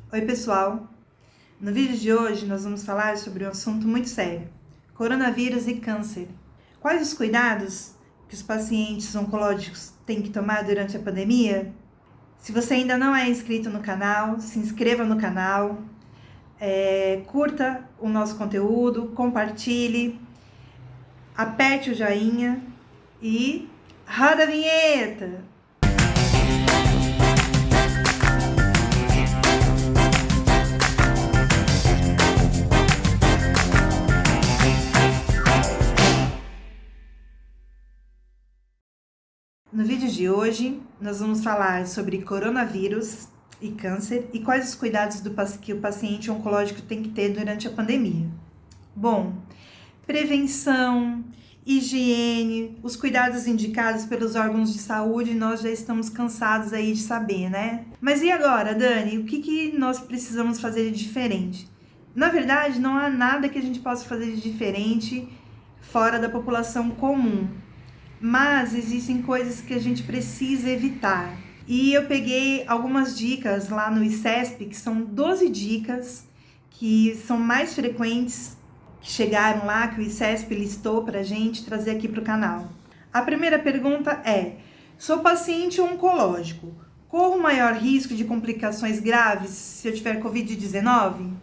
Oi pessoal, no vídeo de hoje nós vamos falar sobre um assunto muito sério, coronavírus e câncer. Quais os cuidados que os pacientes oncológicos têm que tomar durante a pandemia? Se você ainda não é inscrito no canal, se inscreva no canal, curta o nosso conteúdo, compartilhe, aperte o joinha e roda a vinheta! No vídeo de hoje, nós vamos falar sobre coronavírus e câncer e quais os cuidados que o paciente oncológico tem que ter durante a pandemia. Bom, prevenção, higiene, os cuidados indicados pelos órgãos de saúde, nós já estamos cansados aí de saber, né? Mas e agora, Dani? O que nós precisamos fazer de diferente? Na verdade, não há nada que a gente possa fazer de diferente fora da população comum. Mas existem coisas que a gente precisa evitar. E eu peguei algumas dicas lá no ICESP, que são 12 dicas que são mais frequentes, que chegaram lá, que o ICESP listou pra gente trazer aqui pro canal. A primeira pergunta é: sou paciente oncológico, corro maior risco de complicações graves se eu tiver Covid-19?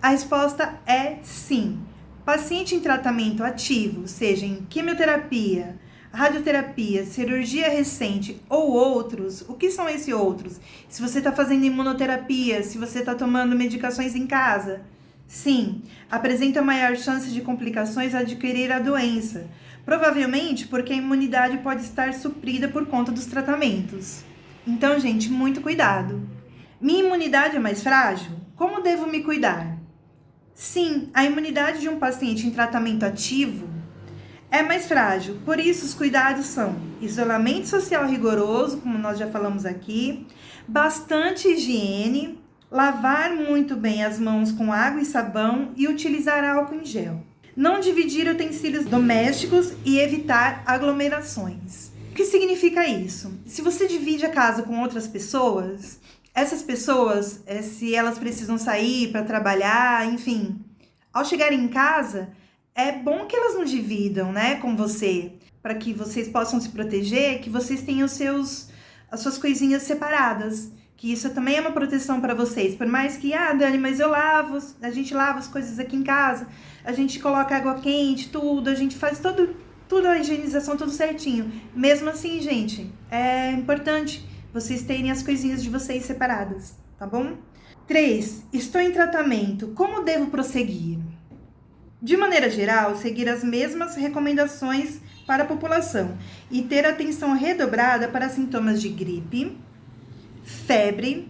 A resposta é sim. Paciente em tratamento ativo, seja em quimioterapia, radioterapia, cirurgia recente ou outros, o que são esses outros? Se você está fazendo imunoterapia, se você está tomando medicações em casa, sim, apresenta maior chance de complicações a adquirir a doença, provavelmente porque a imunidade pode estar suprida por conta dos tratamentos. Então, gente, muito cuidado. Minha imunidade é mais frágil? Como devo me cuidar? Sim, a imunidade de um paciente em tratamento ativo é mais frágil, por isso os cuidados são isolamento social rigoroso, como nós já falamos aqui, bastante higiene, lavar muito bem as mãos com água e sabão e utilizar álcool em gel. Não dividir utensílios domésticos e evitar aglomerações. O que significa isso? Se você divide a casa com outras pessoas, essas pessoas, se elas precisam sair para trabalhar, enfim, ao chegarem em casa, é bom que elas não dividam, né, com você, para que vocês possam se proteger, que vocês tenham as suas coisinhas separadas, que isso também é uma proteção para vocês. Por mais que, Dani, mas a gente lava as coisas aqui em casa, a gente coloca água quente, tudo, a gente faz tudo a higienização, tudo certinho. Mesmo assim, gente, é importante vocês terem as coisinhas de vocês separadas, tá bom? 3. Estou em tratamento. Como devo prosseguir? De maneira geral, seguir as mesmas recomendações para a população e ter atenção redobrada para sintomas de gripe, febre,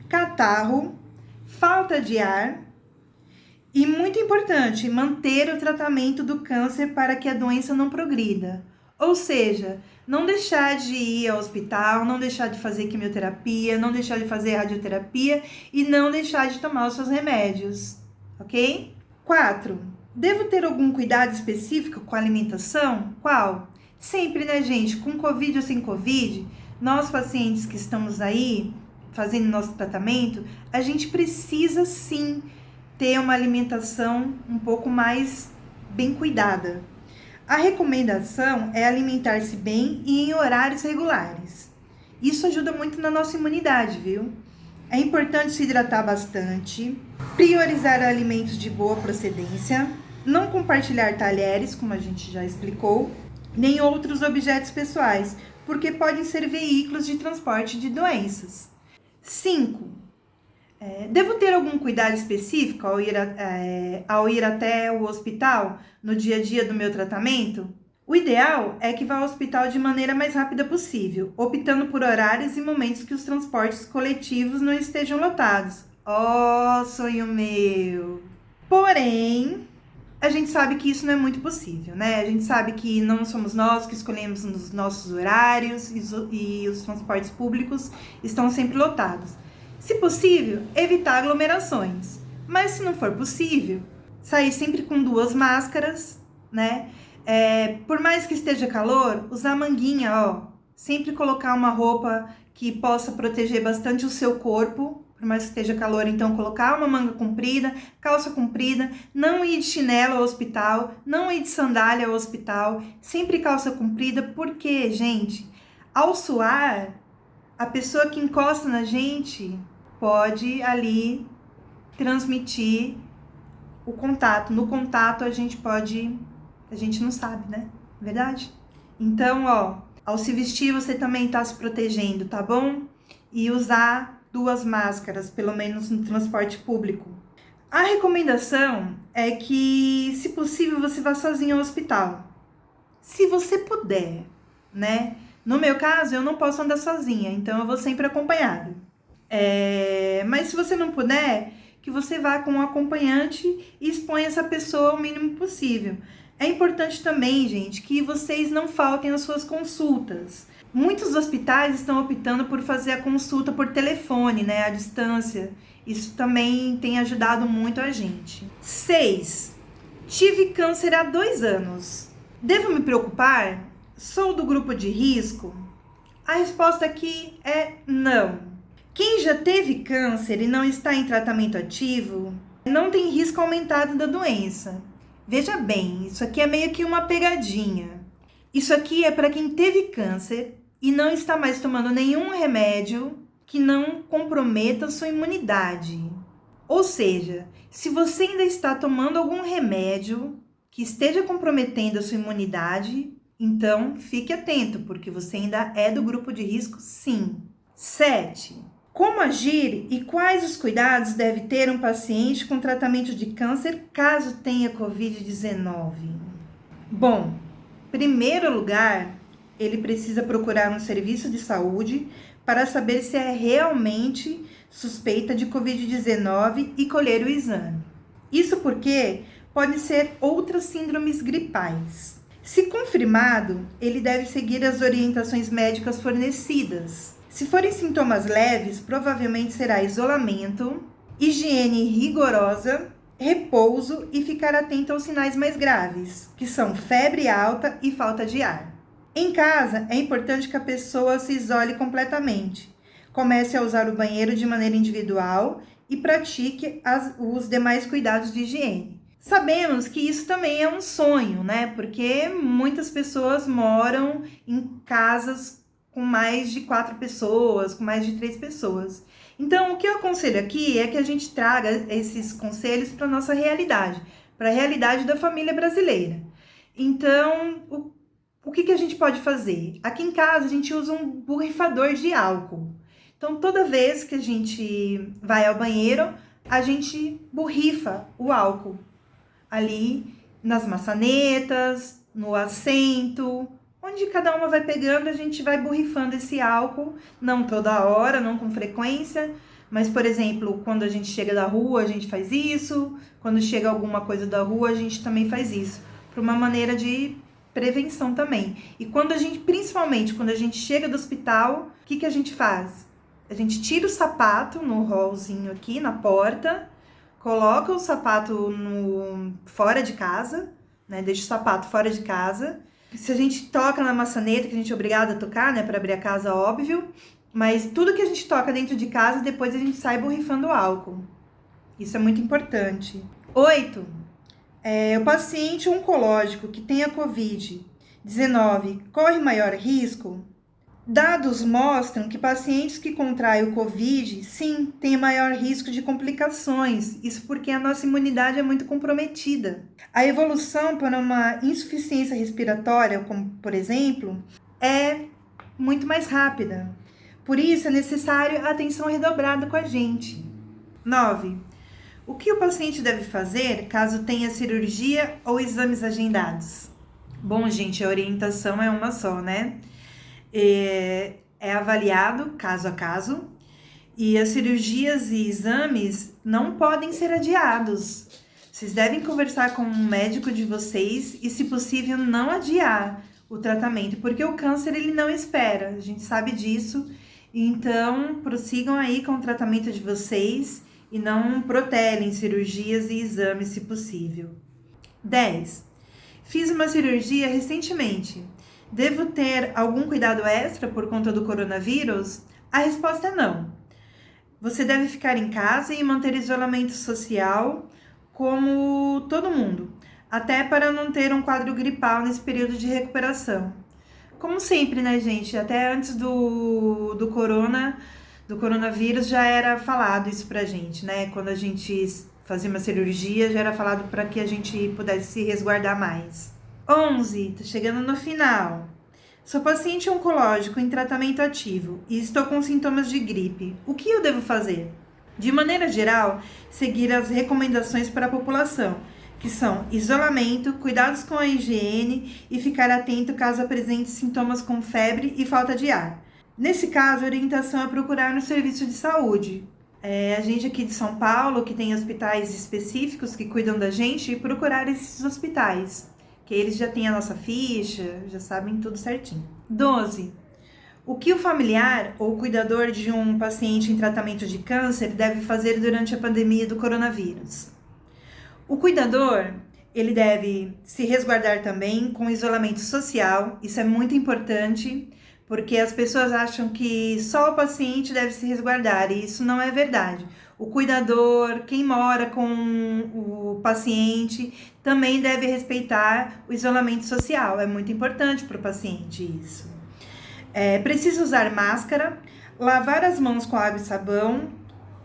catarro, falta de ar e, muito importante, manter o tratamento do câncer para que a doença não progrida. Ou seja, não deixar de ir ao hospital, não deixar de fazer quimioterapia, não deixar de fazer radioterapia e não deixar de tomar os seus remédios, ok? 4. Devo ter algum cuidado específico com a alimentação? Qual? Sempre, né, gente? Com Covid ou sem Covid, nós pacientes que estamos aí fazendo nosso tratamento, a gente precisa sim ter uma alimentação um pouco mais bem cuidada. A recomendação é alimentar-se bem e em horários regulares. Isso ajuda muito na nossa imunidade, viu? É importante se hidratar bastante, priorizar alimentos de boa procedência, não compartilhar talheres, como a gente já explicou, nem outros objetos pessoais, porque podem ser veículos de transporte de doenças. 5. Devo ter algum cuidado específico ao ir até o hospital no dia a dia do meu tratamento? O ideal é que vá ao hospital de maneira mais rápida possível, optando por horários e momentos que os transportes coletivos não estejam lotados. Oh, sonho meu! Porém, a gente sabe que isso não é muito possível, né? A gente sabe que não somos nós que escolhemos os nossos horários e os transportes públicos estão sempre lotados. Se possível, evitar aglomerações. Mas se não for possível, sair sempre com 2 máscaras, né? Por mais que esteja calor, usar manguinha, ó. Sempre colocar uma roupa que possa proteger bastante o seu corpo, por mais que esteja calor, então colocar uma manga comprida, calça comprida, não ir de chinelo ao hospital, não ir de sandália ao hospital, sempre calça comprida, porque, gente, ao suar, a pessoa que encosta na gente pode ali transmitir o contato. No contato a gente não sabe, né? Verdade? Então, ó, ao se vestir você também tá se protegendo, tá bom? E usar 2 máscaras, pelo menos no transporte público. A recomendação é que, se possível, você vá sozinho ao hospital. Se você puder, né? No meu caso, eu não posso andar sozinha, então eu vou sempre acompanhado. Mas se você não puder, que você vá com um acompanhante e exponha essa pessoa o mínimo possível. É importante também, gente, que vocês não faltem às suas consultas. Muitos hospitais estão optando por fazer a consulta por telefone, né, à distância. Isso também tem ajudado muito a gente. 6. Tive câncer há 2 anos. Devo me preocupar? Sou do grupo de risco? A resposta aqui é não. Quem já teve câncer e não está em tratamento ativo, não tem risco aumentado da doença. Veja bem, isso aqui é meio que uma pegadinha. Isso aqui é para quem teve câncer e não está mais tomando nenhum remédio que não comprometa sua imunidade. Ou seja, se você ainda está tomando algum remédio que esteja comprometendo a sua imunidade, então fique atento, porque você ainda é do grupo de risco, sim. 7. Como agir e quais os cuidados deve ter um paciente com tratamento de câncer caso tenha Covid-19? Bom, em primeiro lugar, ele precisa procurar um serviço de saúde para saber se é realmente suspeita de Covid-19 e colher o exame. Isso porque podem ser outras síndromes gripais. Se confirmado, ele deve seguir as orientações médicas fornecidas. Se forem sintomas leves, provavelmente será isolamento, higiene rigorosa, repouso e ficar atento aos sinais mais graves, que são febre alta e falta de ar. Em casa, é importante que a pessoa se isole completamente. Comece a usar o banheiro de maneira individual e pratique os demais cuidados de higiene. Sabemos que isso também é um sonho, né? Porque muitas pessoas moram em casas com mais de 4 pessoas, com mais de 3 pessoas. Então, o que eu aconselho aqui é que a gente traga esses conselhos para a nossa realidade, para a realidade da família brasileira. Então, o que a gente pode fazer? Aqui em casa, a gente usa um borrifador de álcool. Então, toda vez que a gente vai ao banheiro, a gente borrifa o álcool ali nas maçanetas, no assento, onde cada uma vai pegando, a gente vai borrifando esse álcool, não toda hora, não com frequência, mas, por exemplo, quando a gente chega da rua, a gente faz isso, quando chega alguma coisa da rua, a gente também faz isso, por uma maneira de prevenção também. E principalmente quando a gente chega do hospital, o que a gente faz? A gente tira o sapato no hallzinho aqui, na porta, coloca o sapato fora de casa, né? Deixa o sapato fora de casa. Se a gente toca na maçaneta, que a gente é obrigado a tocar, né? Para abrir a casa, óbvio. Mas tudo que a gente toca dentro de casa, depois a gente sai borrifando álcool. Isso é muito importante. 8. O paciente oncológico que tenha Covid-19 corre maior risco? Dados mostram que pacientes que contraem o Covid, sim, têm maior risco de complicações. Isso porque a nossa imunidade é muito comprometida. A evolução para uma insuficiência respiratória, como por exemplo, é muito mais rápida. Por isso é necessário atenção redobrada com a gente. 9. O que o paciente deve fazer caso tenha cirurgia ou exames agendados? Bom, gente, a orientação é uma só, né? É avaliado caso a caso e as cirurgias e exames não podem ser adiados. Vocês devem conversar com um médico de vocês e, se possível, não adiar o tratamento, porque o câncer ele não espera, a gente sabe disso. Então, prossigam aí com o tratamento de vocês e não protelem cirurgias e exames, se possível. 10. Fiz uma cirurgia recentemente. Devo ter algum cuidado extra por conta do coronavírus? A resposta é não. Você deve ficar em casa e manter isolamento social como todo mundo, até para não ter um quadro gripal nesse período de recuperação. Como sempre, né, gente? Até antes do coronavírus já era falado isso pra gente, né? Quando a gente fazia uma cirurgia, já era falado para que a gente pudesse se resguardar mais. 11, tá chegando no final. Sou paciente oncológico em tratamento ativo e estou com sintomas de gripe. O que eu devo fazer? De maneira geral, seguir as recomendações para a população, que são isolamento, cuidados com a higiene e ficar atento caso apresente sintomas como febre e falta de ar. Nesse caso, a orientação é procurar no serviço de saúde. A gente aqui de São Paulo, que tem hospitais específicos que cuidam da gente, procurar esses hospitais, que eles já têm a nossa ficha, já sabem tudo certinho. 12. O que o familiar ou cuidador de um paciente em tratamento de câncer deve fazer durante a pandemia do coronavírus? O cuidador, ele deve se resguardar também com isolamento social, isso é muito importante, porque as pessoas acham que só o paciente deve se resguardar, e isso não é verdade. O cuidador, quem mora com o paciente, também deve respeitar o isolamento social, é muito importante para o paciente isso. Precisa usar máscara, lavar as mãos com água e sabão,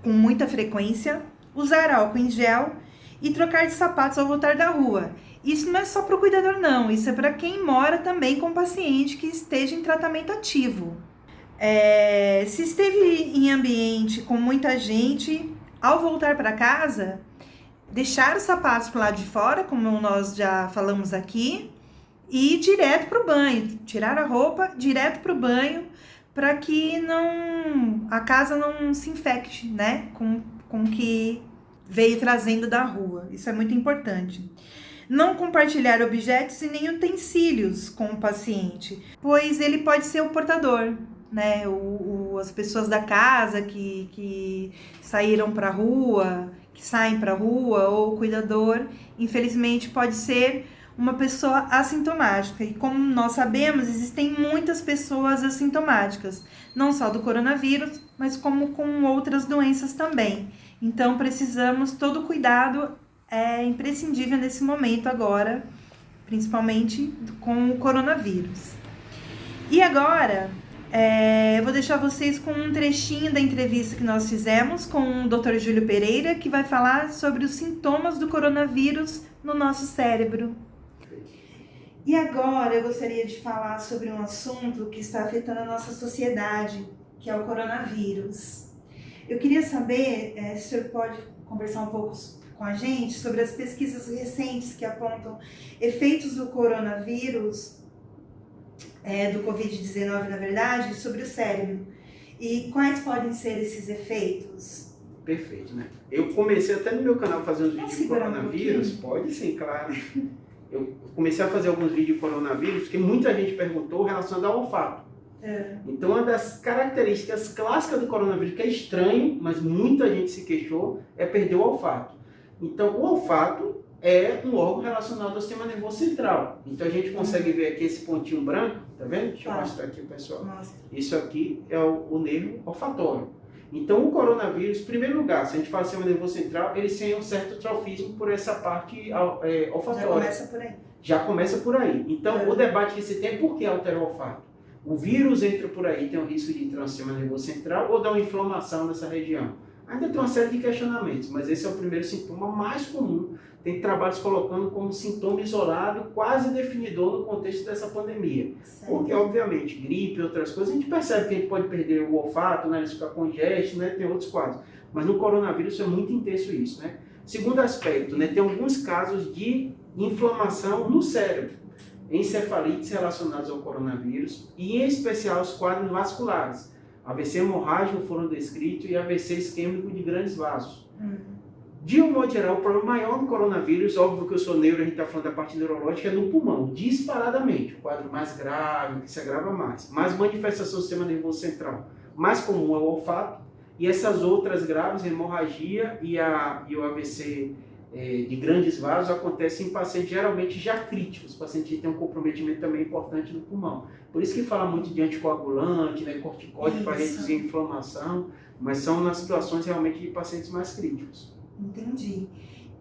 com muita frequência, usar álcool em gel e trocar de sapatos ao voltar da rua. Isso não é só para o cuidador, não. Isso é para quem mora também com o paciente que esteja em tratamento ativo. Se esteve em ambiente com muita gente, ao voltar para casa, deixar os sapatos para o lado de fora, como nós já falamos aqui, e ir direto para o banho. Tirar a roupa, direto para o banho, para que a casa não se infecte, né, com o que veio trazendo da rua. Isso é muito importante. Não compartilhar objetos e nem utensílios com o paciente, pois ele pode ser o portador, né? As pessoas da casa que saíram para a rua, que saem para a rua, ou o cuidador, infelizmente pode ser uma pessoa assintomática. E como nós sabemos, existem muitas pessoas assintomáticas, não só do coronavírus, mas como com outras doenças também. Então, precisamos, todo cuidado é imprescindível nesse momento agora, principalmente com o coronavírus. E agora, eu vou deixar vocês com um trechinho da entrevista que nós fizemos com o Dr. Júlio Pereira, que vai falar sobre os sintomas do coronavírus no nosso cérebro. E agora eu gostaria de falar sobre um assunto que está afetando a nossa sociedade, que é o coronavírus. Eu queria saber se o senhor pode conversar um pouco com a gente sobre as pesquisas recentes que apontam efeitos do coronavírus, do Covid-19, na verdade, sobre o cérebro. E quais podem ser esses efeitos? Perfeito, né? Eu comecei até no meu canal a fazer uns vídeos de coronavírus. Pode sim, claro. Eu comecei a fazer alguns vídeos de coronavírus, porque muita gente perguntou relacionado ao olfato. Então, uma das características clássicas do coronavírus, que é estranho, mas muita gente se queixou, é perder o olfato. Então, o olfato é um órgão relacionado ao sistema nervoso central. Então, a gente consegue ver aqui esse pontinho branco, tá vendo? Deixa eu mostrar aqui, pessoal. Nossa. Isso aqui é o nervo olfatório. Então, o coronavírus, em primeiro lugar, se a gente fala sistema nervoso central, ele tem um certo trofismo por essa parte olfatória. Já começa por aí. Já começa por aí. Então, o debate que se tem é por que altera o olfato. O vírus entra por aí, tem um risco de entrar no sistema nervoso central ou dar uma inflamação nessa região. Ainda tem uma série de questionamentos, mas esse é o primeiro sintoma mais comum. Tem trabalhos colocando como sintoma isolado, quase definidor no contexto dessa pandemia. Certo. Porque, obviamente, gripe e outras coisas, a gente percebe que a gente pode perder o olfato, né, ficar congesto, né, tem outros quadros. Mas no coronavírus é muito intenso isso, né? Segundo aspecto, né, tem alguns casos de inflamação no cérebro, encefalites relacionados ao coronavírus e, em especial, os quadros vasculares. AVC hemorrágico foram descritos e AVC isquêmico de grandes vasos. De um modo geral, o problema maior do coronavírus, óbvio que eu sou neuro, a gente está falando da parte neurológica, é no pulmão, disparadamente. O quadro mais grave, que se agrava mais. Mais manifestação do sistema nervoso central. Mais comum é o olfato. E essas outras graves, a hemorragia e o AVC de grandes vasos, acontecem em pacientes geralmente já críticos. Os pacientes têm um comprometimento também importante no pulmão. Por isso que fala muito de anticoagulante, né, corticóide para reduzir a inflamação. mas são nas situações realmente de pacientes mais críticos. Entendi.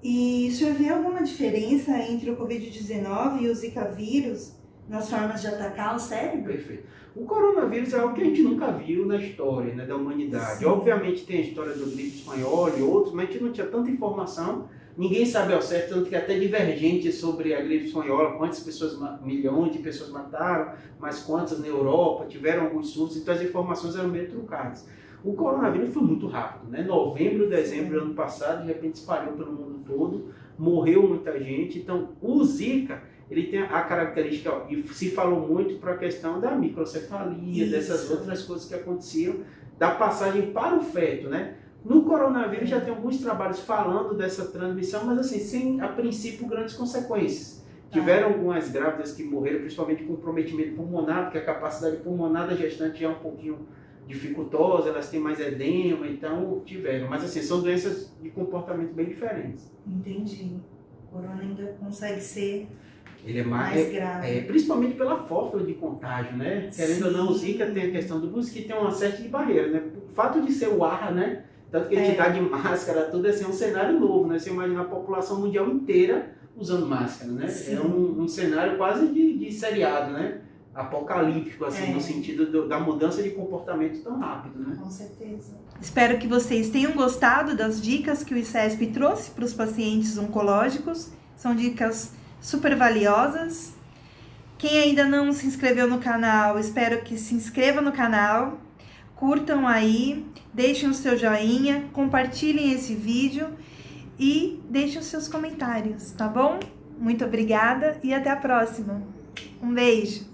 E o senhor vê alguma diferença entre o Covid-19 e o Zika vírus nas formas de atacar o cérebro? Perfeito. O coronavírus é algo que a gente nunca viu na história, né, da humanidade. Sim. Obviamente tem a história do gripe espanhola e outros, mas a gente não tinha tanta informação. Ninguém sabe ao certo, tanto que é até divergente sobre a gripe espanhola, quantas pessoas, milhões de pessoas mataram, mas quantas na Europa, tiveram alguns surtos, então as informações eram meio trucadas. O coronavírus foi muito rápido, né? Novembro, dezembro do ano passado, de repente espalhou pelo mundo todo, morreu muita gente. Então, o Zika, ele tem a característica, e se falou muito para a questão da microcefalia, dessas outras coisas que aconteciam, da passagem para o feto, né? No coronavírus já tem alguns trabalhos falando dessa transmissão, mas assim, sem, a princípio, grandes consequências. Tiveram algumas grávidas que morreram, principalmente com comprometimento pulmonar, porque a capacidade pulmonar da gestante é um pouquinho dificultosa, elas têm mais edema, então tiveram. Mas assim, são doenças de comportamento bem diferentes. Entendi. O corona ainda consegue ser Ele é mais grave. Principalmente pela fórmula de contágio, né? Querendo ou não, o Zika tem a questão do mosquito, tem uma série de barreiras, né? O fato de ser o ar, né? Tanto que a gente dá de máscara, tudo assim, é um cenário novo, né? Você imagina a população mundial inteira usando máscara, né? Sim. É um cenário quase de seriado, né? Apocalíptico, assim, no sentido da mudança de comportamento tão rápido, né? Com certeza. Espero que vocês tenham gostado das dicas que o ICESP trouxe para os pacientes oncológicos. São dicas super valiosas. Quem ainda não se inscreveu no canal, espero que se inscreva no canal. Curtam aí, deixem o seu joinha, compartilhem esse vídeo e deixem os seus comentários, tá bom? Muito obrigada e até a próxima. Um beijo!